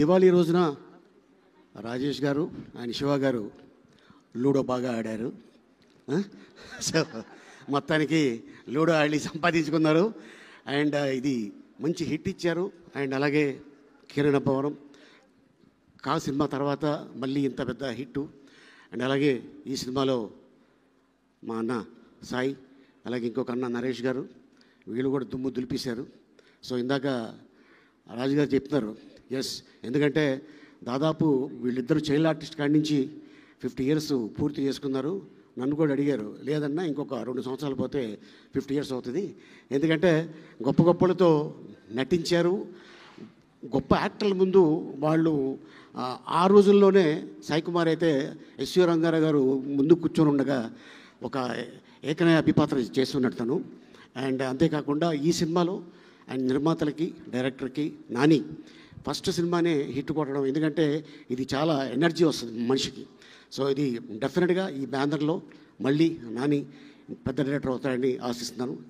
దివాళీ రోజున రాజేష్ గారు ఆయన శివ గారు లూడో బాగా ఆడారు. సో మొత్తానికి లూడో ఆడి సంపాదించుకున్నారు. అండ్ ఇది మంచి హిట్ ఇచ్చారు. అండ్ అలాగే కిరణ్ అబ్బవరం కా సినిమా తర్వాత మళ్ళీ ఇంత పెద్ద హిట్టు. అండ్ అలాగే ఈ సినిమాలో మా అన్న సాయి, అలాగే ఇంకొక అన్న నరేష్ గారు, వీళ్ళు కూడా దుమ్ము దులిపేశారు. సో ఇందాక రాజుగారు చెప్తున్నారు, ఎస్, ఎందుకంటే దాదాపు వీళ్ళిద్దరూ చైల్డ్ ఆర్టిస్ట్ కాడి నుంచి 50 years పూర్తి చేసుకున్నారు. నన్ను కూడా అడిగారు, లేదన్నా ఇంకొక 2 సంవత్సరాలు పోతే 50 years అవుతుంది, ఎందుకంటే గొప్ప గొప్పలతో నటించారు. గొప్ప యాక్టర్ల ముందు వాళ్ళు ఆ రోజుల్లోనే సాయి కుమార్ అయితే ఎస్వి రంగారావు గారు ముందు కూర్చొని ఉండగా ఒక ఏకనయ అభిపాత్ర చేస్తున్నట్టు తను. అండ్ అంతేకాకుండా ఈ సినిమాలో అండ్ నిర్మాతలకి డైరెక్టర్కి నాని ఫస్ట్ సినిమానే హిట్ కొట్టడం, ఎందుకంటే ఇది చాలా ఎనర్జీ వస్తుంది మనిషికి. సో ఇది డెఫినెట్గా ఈ బ్యానర్లో మళ్ళీ నాని పెద్ద డైరెక్టర్ అవుతాడని ఆశిస్తున్నాను.